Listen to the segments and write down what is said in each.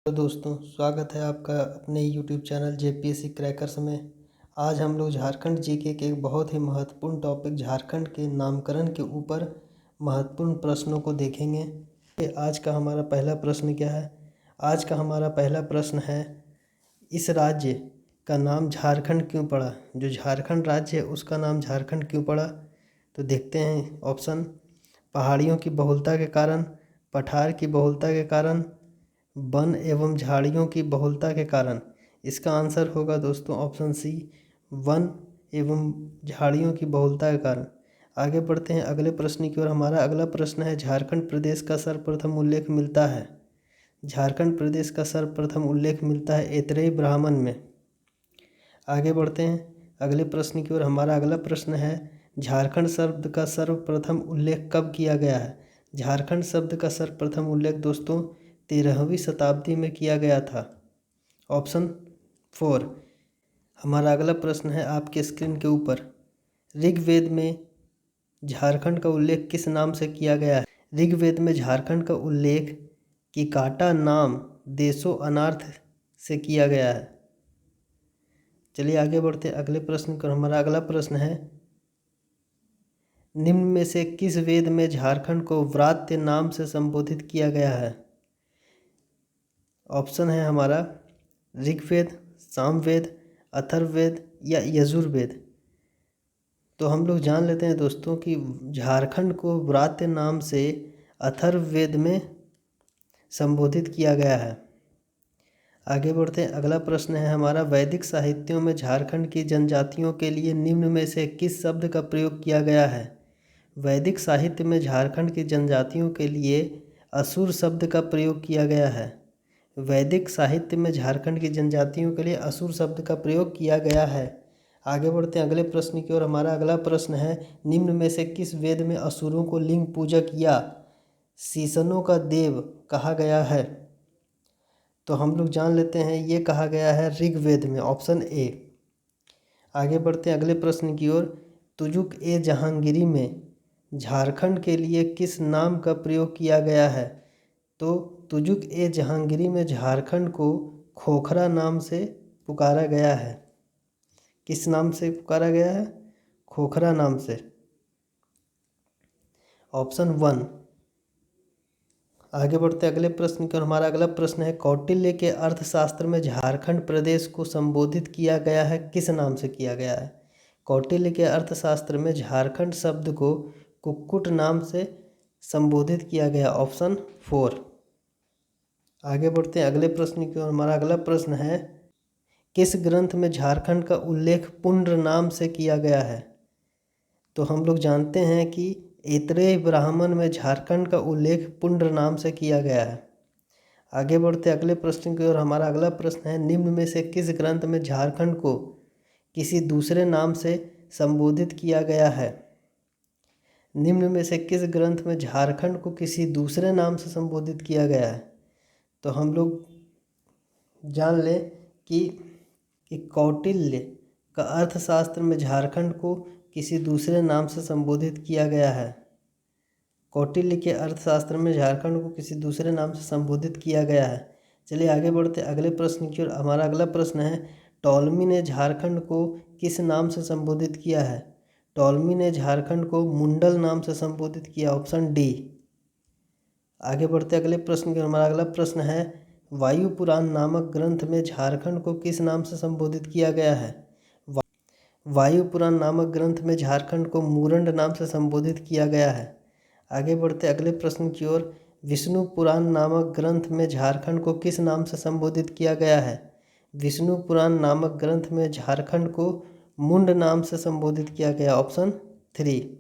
तो दोस्तों, स्वागत है आपका अपने यूट्यूब चैनल जेपीएससी क्रैकर्स में। आज हम लोग झारखंड जीके के एक बहुत ही महत्वपूर्ण टॉपिक झारखंड के नामकरण के ऊपर महत्वपूर्ण प्रश्नों को देखेंगे। आज का हमारा पहला प्रश्न क्या है? आज का हमारा पहला प्रश्न है, इस राज्य का नाम झारखंड क्यों पड़ा? जो झारखंड राज्य है उसका नाम झारखंड क्यों पड़ा? तो देखते हैं ऑप्शन। पहाड़ियों की बहुलता के कारण, पठार की बहुलता के कारण, वन एवं झाड़ियों की बहुलता के कारण। इसका आंसर होगा दोस्तों ऑप्शन सी, वन एवं झाड़ियों की बहुलता के कारण। आगे बढ़ते हैं अगले प्रश्न की ओर। हमारा अगला प्रश्न है, झारखंड प्रदेश का सर्वप्रथम उल्लेख मिलता है। झारखंड प्रदेश का सर्वप्रथम उल्लेख मिलता है ऐतरेय ब्राह्मण में। आगे बढ़ते हैं अगले प्रश्न की ओर। हमारा अगला प्रश्न है, झारखंड शब्द का सर्वप्रथम उल्लेख कब किया गया है? झारखंड शब्द का सर्वप्रथम उल्लेख दोस्तों 13वीं शताब्दी में किया गया था। ऑप्शन 4। हमारा अगला प्रश्न है आपके स्क्रीन के ऊपर, ऋग्वेद में झारखंड का उल्लेख किस नाम से किया गया है? ऋग्वेद में झारखंड का उल्लेख किकाटा नाम देशो अनार्थ से किया गया है। चलिए आगे बढ़ते हैं अगले प्रश्न पर। हमारा अगला प्रश्न है, निम्न में से किस वेद में झारखंड को व्रात्य नाम से संबोधित किया गया है? ऑप्शन है हमारा ऋग्वेद, सामवेद, अथर्ववेद या यजुर्वेद। तो हम लोग जान लेते हैं दोस्तों कि झारखंड को व्रात्य नाम से अथर्ववेद में संबोधित किया गया है। आगे बढ़ते हैं अगला प्रश्न है हमारा, वैदिक साहित्यों में झारखंड की जनजातियों के लिए निम्न में से किस शब्द का प्रयोग किया गया है? वैदिक साहित्य में झारखंड की जनजातियों के लिए असुर शब्द का प्रयोग किया गया है। वैदिक साहित्य में झारखंड की जनजातियों के लिए असुर शब्द का प्रयोग किया गया है। आगे बढ़ते हैं अगले प्रश्न की ओर। हमारा अगला प्रश्न है, निम्न में से किस वेद में असुरों को लिंग पूजक या शीशनों का देव कहा गया है? तो हम लोग जान लेते हैं ये कहा गया है ऋग्वेद में, ऑप्शन ए। आगे बढ़ते हैं अगले प्रश्न की ओर। तुजुक ए जहांगीरी में झारखंड के लिए किस नाम का प्रयोग किया गया है? तो तुजुक ए जहांगीरी में झारखंड को खोखरा नाम से पुकारा गया है। किस नाम से पुकारा गया है? खोखरा नाम से। ऑप्शन 1। आगे बढ़ते अगले प्रश्न की ओर। हमारा अगला प्रश्न है, कौटिल्य के अर्थशास्त्र में झारखंड प्रदेश को संबोधित किया गया है, किस नाम से किया गया है? कौटिल्य के अर्थशास्त्र में झारखंड शब्द को कुक्कुट नाम से संबोधित किया गया। ऑप्शन 4। आगे बढ़ते हैं अगले प्रश्न की ओर। हमारा अगला प्रश्न है, किस ग्रंथ में झारखंड का उल्लेख पुंड्र नाम से किया गया है? तो हम लोग जानते हैं कि ऐतरेय ब्राह्मण में झारखंड का उल्लेख पुंड्र नाम से किया गया है। आगे बढ़ते अगले प्रश्न की ओर। हमारा अगला प्रश्न है, निम्न में से किस ग्रंथ में झारखंड को किसी दूसरे नाम से संबोधित किया गया है? निम्न में से किस ग्रंथ में झारखंड को किसी दूसरे नाम से संबोधित किया गया है? तो हम लोग जान लें कि कौटिल्य का अर्थशास्त्र में झारखंड को किसी दूसरे नाम से संबोधित किया गया है। कौटिल्य के अर्थशास्त्र में झारखंड को किसी दूसरे नाम से संबोधित किया गया है। चलिए आगे बढ़ते अगले प्रश्न की ओर। हमारा अगला प्रश्न है, टॉलमी ने झारखंड को किस नाम से संबोधित किया है? टॉलमी ने झारखंड को मुंडल नाम से संबोधित किया। Option D. आगे बढ़ते अगले प्रश्न की ओर। हमारा अगला प्रश्न है, वायु पुराण नामक ग्रंथ में झारखंड को किस नाम से संबोधित किया गया है? वायु पुराण नामक ग्रंथ में झारखंड को मूरंड नाम से संबोधित किया गया है। आगे बढ़ते अगले प्रश्न की ओर। विष्णु पुराण नामक ग्रंथ में झारखंड को किस नाम से संबोधित किया गया है? विष्णु पुराण नामक ग्रंथ में झारखंड को मुंड नाम से संबोधित किया गया। ऑप्शन 3।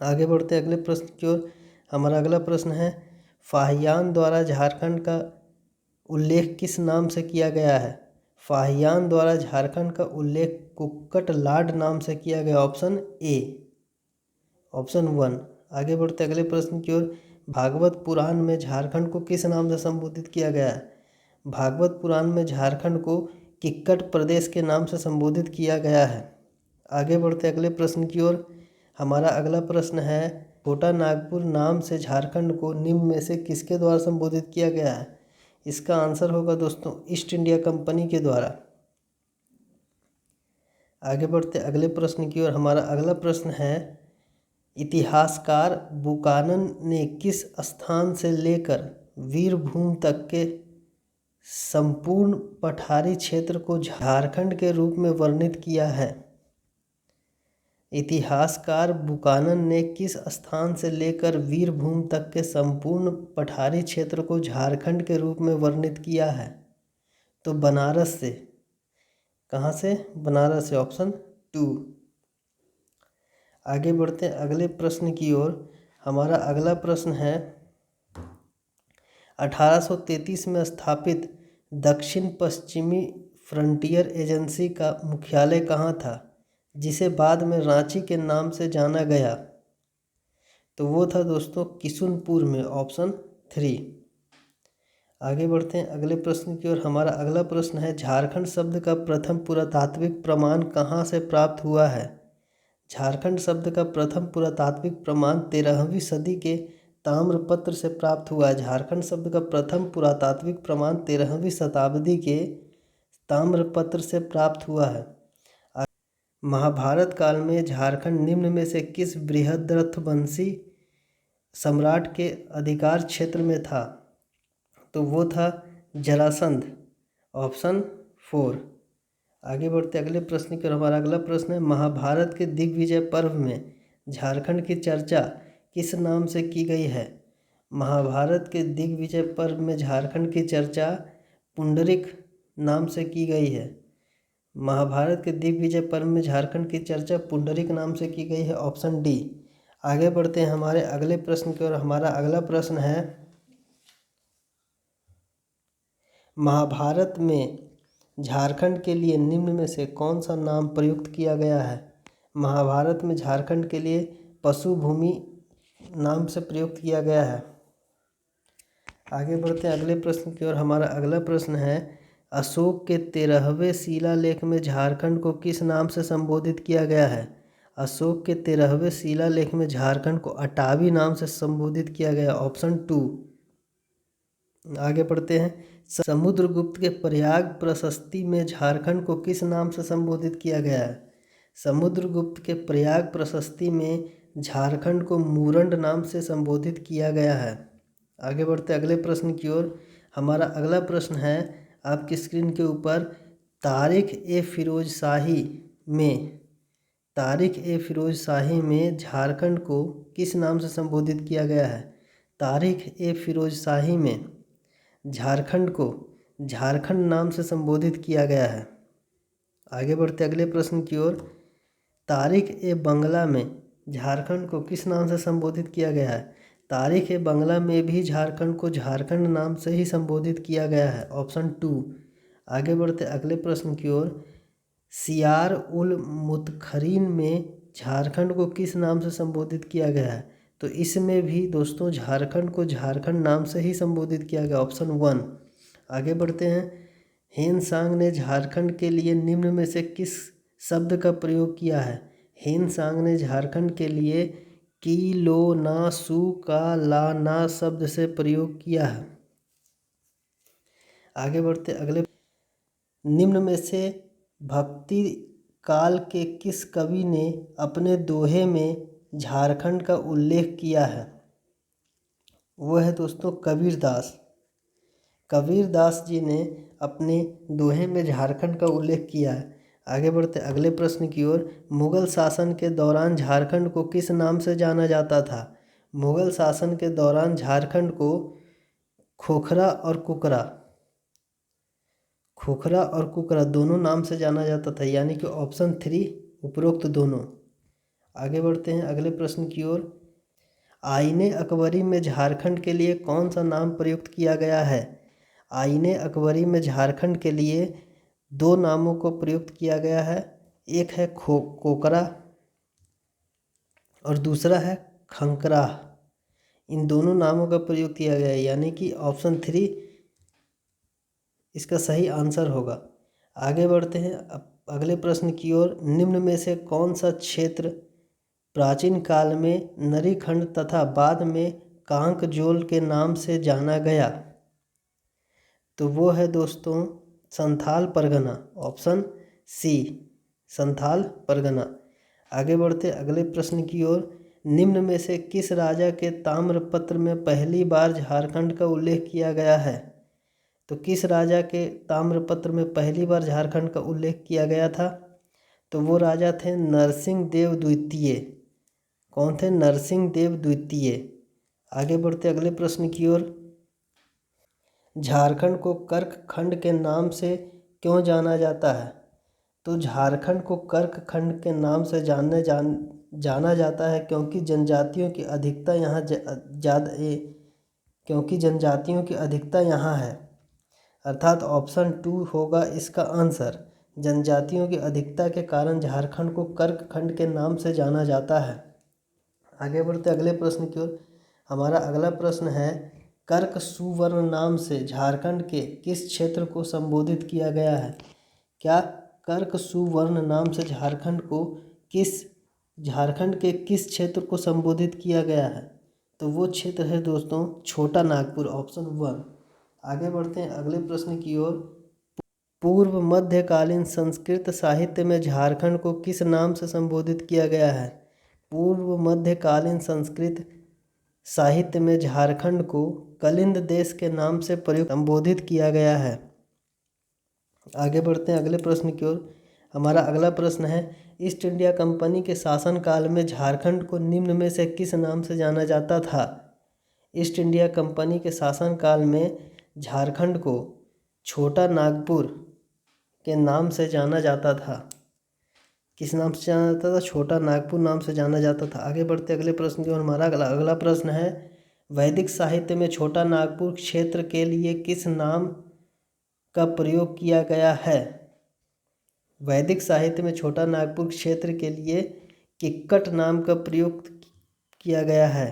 आगे बढ़ते अगले प्रश्न की ओर। हमारा अगला प्रश्न है, फाहियान द्वारा झारखंड का उल्लेख किस नाम से किया गया है? फाहियान द्वारा झारखंड का उल्लेख कुक्कट लाड नाम से किया गया। Option A. ऑप्शन 1। आगे बढ़ते अगले प्रश्न की ओर। भागवत पुराण में झारखंड को किस नाम से संबोधित किया गया है? भागवत पुराण में झारखंड को किक्कट प्रदेश के नाम से संबोधित किया गया है। आगे बढ़ते अगले प्रश्न की ओर। हमारा अगला प्रश्न है, छोटा नागपुर नाम से झारखंड को निम्न में से किसके द्वारा संबोधित किया गया है? इसका आंसर होगा दोस्तों ईस्ट इंडिया कंपनी के द्वारा। आगे बढ़ते अगले प्रश्न की ओर। हमारा अगला प्रश्न है, इतिहासकार बुकानन ने किस स्थान से लेकर वीरभूम तक के संपूर्ण पठारी क्षेत्र को झारखंड के रूप में वर्णित किया है? इतिहासकार बुकानन ने किस स्थान से लेकर वीरभूम तक के संपूर्ण पठारी क्षेत्र को झारखंड के रूप में वर्णित किया है? तो बनारस से। कहाँ से? बनारस से, ऑप्शन 2। आगे बढ़ते हैं अगले प्रश्न की ओर। हमारा अगला प्रश्न है, 1833 में स्थापित दक्षिण पश्चिमी फ्रंटियर एजेंसी का मुख्यालय कहाँ था, जिसे बाद में रांची के नाम से जाना गया? तो वो था दोस्तों किशुनपुर में, ऑप्शन 3। आगे बढ़ते हैं अगले प्रश्न की ओर। हमारा अगला प्रश्न है, झारखंड शब्द का प्रथम पुरातात्विक प्रमाण कहाँ से प्राप्त हुआ है? झारखंड शब्द का प्रथम पुरातात्विक प्रमाण 13वीं सदी के ताम्रपत्र से प्राप्त हुआ है। झारखंड शब्द का प्रथम पुरातात्विक प्रमाण 13वीं शताब्दी के ताम्रपत्र से प्राप्त हुआ है। महाभारत काल में झारखंड निम्न में से किस बृहद्रथवंशी सम्राट के अधिकार क्षेत्र में था? तो वो था जरासंध, ऑप्शन 4। आगे बढ़ते अगले प्रश्न की ओर। हमारा अगला प्रश्न है, महाभारत के दिग्विजय पर्व में झारखंड की चर्चा किस नाम से की गई है? महाभारत के दिग्विजय पर्व में झारखंड की चर्चा पुंडरिक नाम से की गई है। महाभारत के दिग्विजय पर्व में झारखंड की चर्चा पुंडरिक नाम से की गई है, ऑप्शन डी। आगे बढ़ते हैं हमारे अगले प्रश्न की ओर। हमारा अगला प्रश्न है, महाभारत में झारखंड के लिए निम्न में से कौन सा नाम प्रयुक्त किया गया है? महाभारत में झारखंड के लिए पशु भूमि नाम से प्रयुक्त किया गया है। आगे बढ़ते हैं अगले प्रश्न की ओर। हमारा अगला प्रश्न है, अशोक के 13वें शिलालेख में झारखंड को किस नाम से संबोधित किया गया है? अशोक के 13वें शिलालेख में झारखंड को अटावी नाम से संबोधित किया गया, ऑप्शन 2। आगे बढ़ते हैं, समुद्रगुप्त के प्रयाग प्रशस्ति में झारखंड को किस नाम से संबोधित किया गया है? समुद्रगुप्त के प्रयाग प्रशस्ति में झारखंड को मूरंड नाम से संबोधित किया गया है। आगे बढ़ते अगले प्रश्न की ओर। हमारा अगला प्रश्न है, आपकी स्क्रीन के ऊपर, तारीख ए फिरोज शाही में झारखंड को किस नाम से संबोधित किया गया है? तारीख ए फिरोज शाही में झारखंड को झारखंड नाम से संबोधित किया गया है। आगे बढ़ते अगले प्रश्न की ओर। तारीख ए बंगला में झारखंड को किस नाम से संबोधित किया गया है? तारीख ए बंगला में भी झारखंड को झारखंड नाम से ही संबोधित किया गया है, ऑप्शन 2। आगे बढ़ते अगले प्रश्न की ओर। सियार उल मुतखरीन में झारखंड को किस नाम से संबोधित किया गया है? तो इसमें भी दोस्तों झारखंड को झारखंड नाम से ही संबोधित किया गया, ऑप्शन 1। आगे बढ़ते हैं, हेनसांग ने झारखंड के लिए निम्न में से किस शब्द का प्रयोग किया है? हेनसांग ने झारखंड के लिए की लो ना सू का ला ना शब्द से प्रयोग किया है। आगे बढ़ते अगले, निम्न में से भक्ति काल के किस कवि ने अपने दोहे में झारखंड का उल्लेख किया है? वो है दोस्तों कबीरदास। कबीरदास जी ने अपने दोहे में झारखंड का उल्लेख किया है। आगे बढ़ते अगले प्रश्न की ओर। मुगल शासन के दौरान झारखंड को किस नाम से जाना जाता था? मुगल शासन के दौरान झारखंड को खोखरा और कुकरा दोनों नाम से जाना जाता था, यानी कि ऑप्शन 3 उपरोक्त दोनों। आगे बढ़ते हैं अगले प्रश्न की ओर। आईने अकबरी में झारखंड के लिए कौन सा नाम प्रयुक्त किया गया है? आईने अकबरी में झारखंड के लिए 2 नामों को प्रयुक्त किया गया है। एक है कोकरा और दूसरा है खंकरा। इन दोनों नामों का प्रयोग किया गया है, यानी कि ऑप्शन 3 इसका सही आंसर होगा। आगे बढ़ते हैं अगले प्रश्न की ओर। निम्न में से कौन सा क्षेत्र प्राचीन काल में नरीखंड तथा बाद में कांकजोल के नाम से जाना गया? तो वो है दोस्तों संथाल परगना, ऑप्शन सी संथाल परगना। आगे बढ़ते अगले प्रश्न की ओर। निम्न में से किस राजा के ताम्रपत्र में पहली बार झारखंड का उल्लेख किया गया है? तो किस राजा के ताम्रपत्र में पहली बार झारखंड का उल्लेख किया गया था? तो वो राजा थे नरसिंह देव द्वितीय। कौन थे? नरसिंह देव द्वितीय। आगे बढ़ते अगले प्रश्न की ओर। झारखंड को कर्क खंड के नाम से क्यों जाना जाता है? तो झारखंड को कर्क खंड के नाम से जाना जाता है क्योंकि जनजातियों की अधिकता यहाँ क्योंकि जनजातियों की अधिकता यहाँ है। अर्थात ऑप्शन 2 होगा इसका आंसर। जनजातियों की अधिकता के कारण झारखंड को कर्क खंड के नाम से जाना जाता है। आगे बढ़ते अगले प्रश्न की ओर। हमारा अगला प्रश्न है, कर्क सुवर्ण नाम से झारखंड के किस क्षेत्र को संबोधित किया गया है? क्या कर्क सुवर्ण नाम से झारखंड के किस क्षेत्र को संबोधित किया गया है? तो वो क्षेत्र है दोस्तों छोटा नागपुर, ऑप्शन 1। आगे बढ़ते हैं अगले प्रश्न की ओर। पूर्व मध्यकालीन संस्कृत साहित्य में झारखंड को किस नाम से संबोधित किया गया है? पूर्व मध्यकालीन संस्कृत साहित्य में झारखंड को कलिंद देश के नाम से संबोधित किया गया है। आगे बढ़ते हैं अगले प्रश्न की ओर। हमारा अगला प्रश्न है, ईस्ट इंडिया कंपनी के शासनकाल में झारखंड को निम्न में से किस नाम से जाना जाता था? ईस्ट इंडिया कंपनी के शासनकाल में झारखंड को छोटा नागपुर के नाम से जाना जाता था। किस नाम से जाना जाता था? छोटा नागपुर नाम से जाना जाता था। आगे बढ़ते अगले प्रश्न की ओर। हमारा अगला प्रश्न है, वैदिक साहित्य में छोटा नागपुर क्षेत्र के लिए किस नाम का प्रयोग किया गया है? वैदिक साहित्य में छोटा नागपुर क्षेत्र के लिए किक्कट नाम का प्रयोग किया गया है।